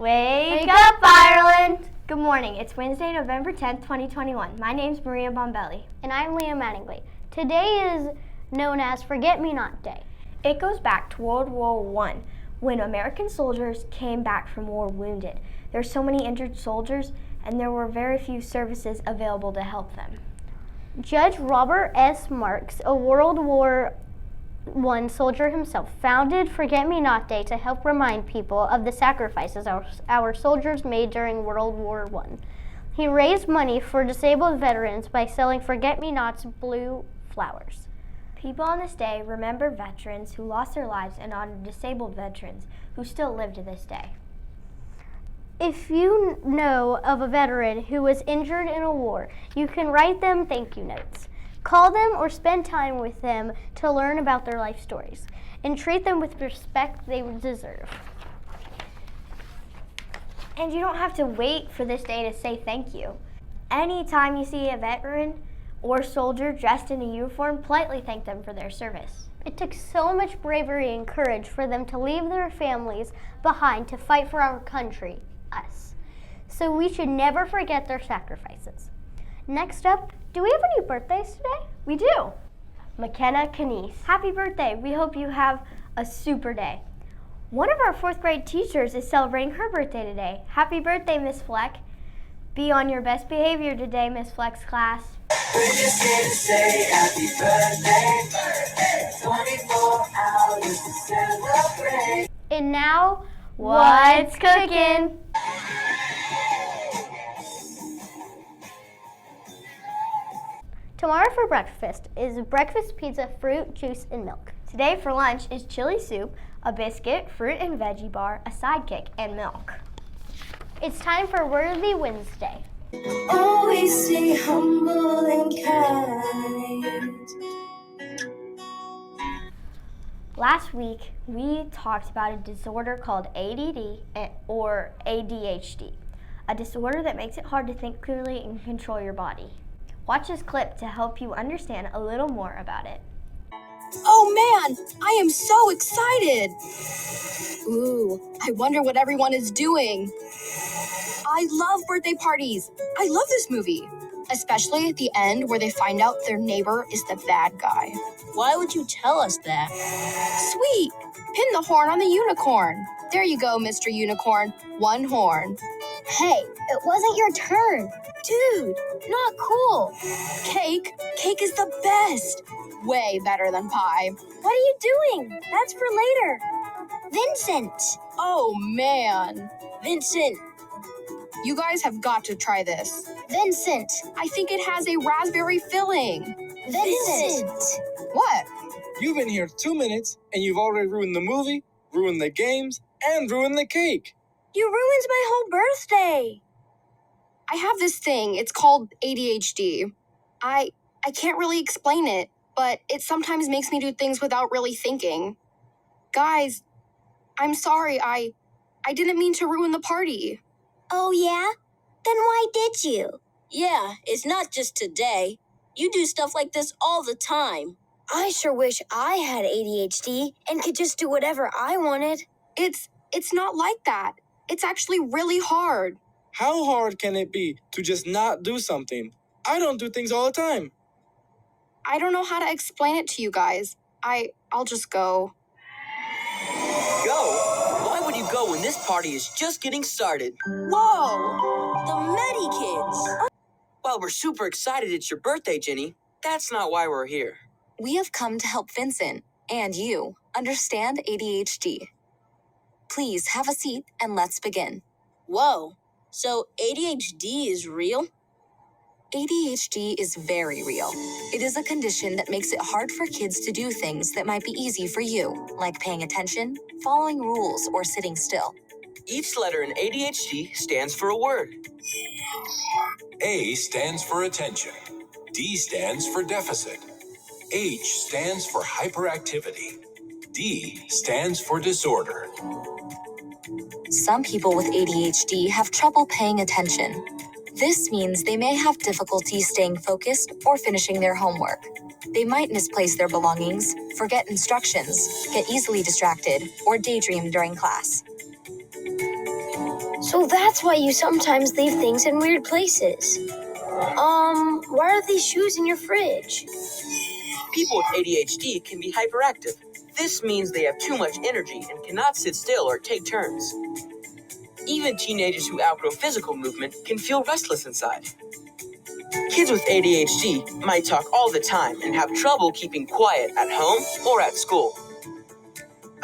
Wake up, Ireland! Good morning. It's Wednesday, November 10th, 2021. My name's Maria Bombelli. And I'm Leah Mattingly. Today is known as Forget-Me-Not Day. It goes back to World War I, when American soldiers came back from war wounded. There were so many injured soldiers, and there were very few services available to help them. Judge Robert S. Marks, a World War I soldier himself, founded Forget-Me-Not Day to help remind people of the sacrifices our soldiers made during World War I. He raised money for disabled veterans by selling Forget-Me-Nots blue flowers. People on this day remember veterans who lost their lives and honor disabled veterans who still live to this day. If you know of a veteran who was injured in a war, you can write them thank you notes. Call them or spend time with them to learn about their life stories and treat them with respect they deserve. And you don't have to wait for this day to say thank you. Anytime you see a veteran or soldier dressed in a uniform, politely thank them for their service. It took so much bravery and courage for them to leave their families behind to fight for our country, us. So we should never forget their sacrifices. Next up, do we have any birthdays today? We do. McKenna Canese. Happy birthday. We hope you have a super day. One of our fourth grade teachers is celebrating her birthday today. Happy birthday, Miss Fleck. Be on your best behavior today, Miss Fleck's class. We just here to say happy birthday. 24 hours to celebrate. And now, what's cooking? Tomorrow for breakfast is breakfast pizza, fruit, juice, and milk. Today for lunch is chili soup, a biscuit, fruit and veggie bar, a sidekick, and milk. It's time for Worthy Wednesday. Always stay humble and kind. Last week, we talked about a disorder called ADD or ADHD, a disorder that makes it hard to think clearly and control your body. Watch this clip to help you understand a little more about it. Oh man, I am so excited! Ooh, I wonder what everyone is doing. I love birthday parties. I love this movie. Especially at the end where they find out their neighbor is the bad guy. Why would you tell us that? Sweet! Pin the horn on the unicorn. There you go, Mr. Unicorn. One horn. Hey, it wasn't your turn. Dude, not cool. Cake is the best. Way better than pie. What are you doing? That's for later. Vincent. Oh man. Vincent. You guys have got to try this. Vincent. I think it has a raspberry filling. Vincent. What? You've been here 2 minutes, and you've already ruined the movie, ruined the games, and ruined the cake. You ruined my whole birthday. I have this thing. It's called ADHD. I can't really explain it, but it sometimes makes me do things without really thinking. Guys, I'm sorry. I didn't mean to ruin the party. Oh yeah? Then why did you? Yeah, it's not just today. You do stuff like this all the time. I sure wish I had ADHD and could just do whatever I wanted. It's not like that. It's actually really hard. How hard can it be to just not do something? I don't do things all the time. I don't know how to explain it to you guys. I'll just go. Go? Why would you go when this party is just getting started? Whoa! The Medi Kids. Well, we're super excited it's your birthday, Jenny. That's not why we're here. We have come to help Vincent and you understand ADHD. Please have a seat and let's begin. Whoa. So ADHD is real? ADHD is very real. It is a condition that makes it hard for kids to do things that might be easy for you, like paying attention, following rules, or sitting still. Each letter in ADHD stands for a word. A stands for attention. D stands for deficit. H stands for hyperactivity. D stands for disorder. Some people with ADHD have trouble paying attention. This means they may have difficulty staying focused or finishing their homework. They might misplace their belongings, forget instructions, get easily distracted, or daydream during class. So that's why you sometimes leave things in weird places. Why are these shoes in your fridge? People with ADHD can be hyperactive. This means they have too much energy and cannot sit still or take turns. Even teenagers who outgrow physical movement can feel restless inside. Kids with ADHD might talk all the time and have trouble keeping quiet at home or at school.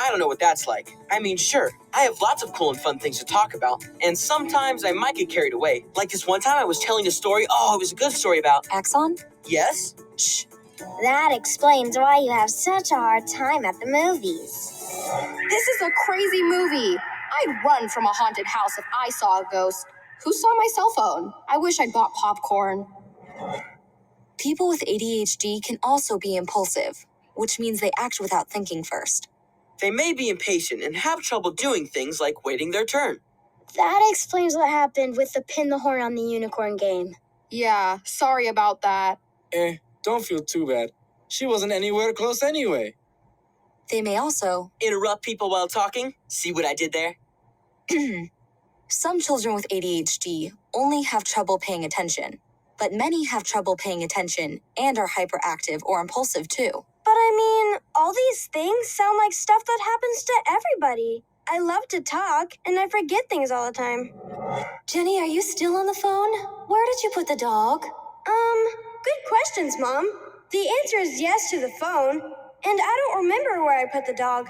I don't know what that's like. I mean, sure, I have lots of cool and fun things to talk about, and sometimes I might get carried away. Like this one time I was telling a story. Oh, it was a good story about... Axon? Yes? Shh. That explains why you have such a hard time at the movies. This is a crazy movie. I'd run from a haunted house if I saw a ghost. Who saw my cell phone? I wish I'd bought popcorn. People with ADHD can also be impulsive, which means they act without thinking first. They may be impatient and have trouble doing things like waiting their turn. That explains what happened with the pin the horn on the unicorn game. Yeah, sorry about that. Don't feel too bad. She wasn't anywhere close anyway. They may also Interrupt people while talking? See what I did there? Some children with ADHD only have trouble paying attention, but many have trouble paying attention and are hyperactive or impulsive too. But I mean, all these things sound like stuff that happens to everybody. I love to talk, and I forget things all the time. Jenny, are you still on the phone? Where did you put the dog? Good questions, Mom. The answer is yes to the phone, and I don't remember where I put the dog.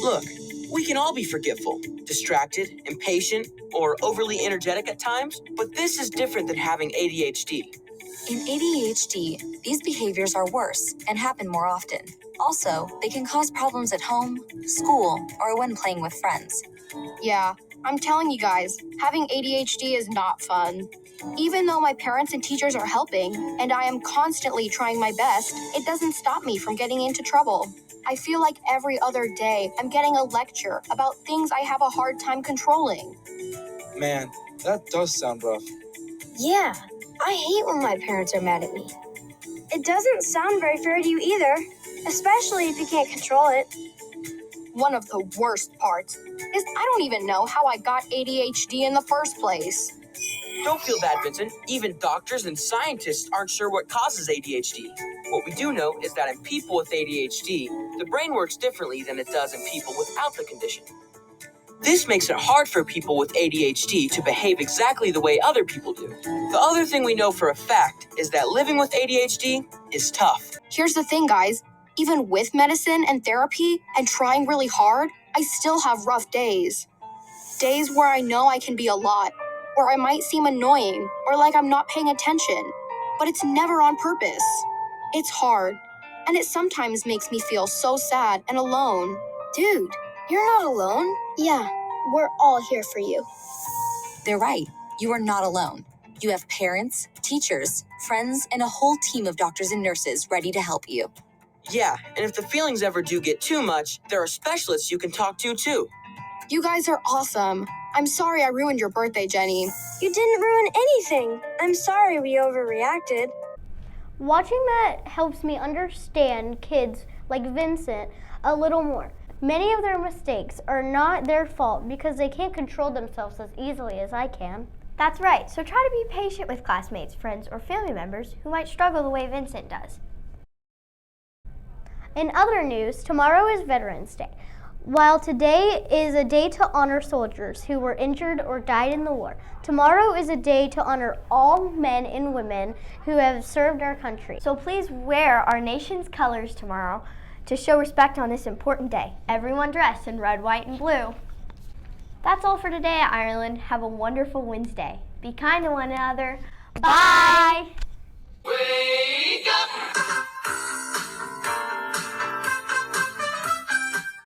Look, we can all be forgetful, distracted, impatient, or overly energetic at times, but this is different than having ADHD. In ADHD, these behaviors are worse and happen more often. Also, they can cause problems at home, school, or when playing with friends. Yeah, I'm telling you guys, having ADHD is not fun. Even though my parents and teachers are helping, and I am constantly trying my best, it doesn't stop me from getting into trouble. I feel like every other day I'm getting a lecture about things I have a hard time controlling. Man, that does sound rough. Yeah, I hate when my parents are mad at me. It doesn't sound very fair to you either, especially if you can't control it. One of the worst parts is I don't even know how I got ADHD in the first place. Don't feel bad, Vincent. Even doctors and scientists aren't sure what causes ADHD. What we do know is that in people with ADHD, the brain works differently than it does in people without the condition. This makes it hard for people with ADHD to behave exactly the way other people do. The other thing we know for a fact is that living with ADHD is tough. Here's the thing, guys. Even with medicine and therapy and trying really hard, I still have rough days. Days where I know I can be a lot, or I might seem annoying, or like I'm not paying attention, but it's never on purpose. It's hard, and it sometimes makes me feel so sad and alone. Dude, you're not alone. Yeah, we're all here for you. They're right. You are not alone. You have parents, teachers, friends, and a whole team of doctors and nurses ready to help you. Yeah, and if the feelings ever do get too much, there are specialists you can talk to too. You guys are awesome. I'm sorry I ruined your birthday, Jenny. You didn't ruin anything. I'm sorry we overreacted. Watching that helps me understand kids like Vincent a little more. Many of their mistakes are not their fault because they can't control themselves as easily as I can. That's right, so try to be patient with classmates, friends, or family members who might struggle the way Vincent does. In other news, tomorrow is Veterans Day. While today is a day to honor soldiers who were injured or died in the war, tomorrow is a day to honor all men and women who have served our country. So please wear our nation's colors tomorrow to show respect on this important day. Everyone dress in red, white, and blue. That's all for today, Ireland. Have a wonderful Wednesday. Be kind to one another. Bye!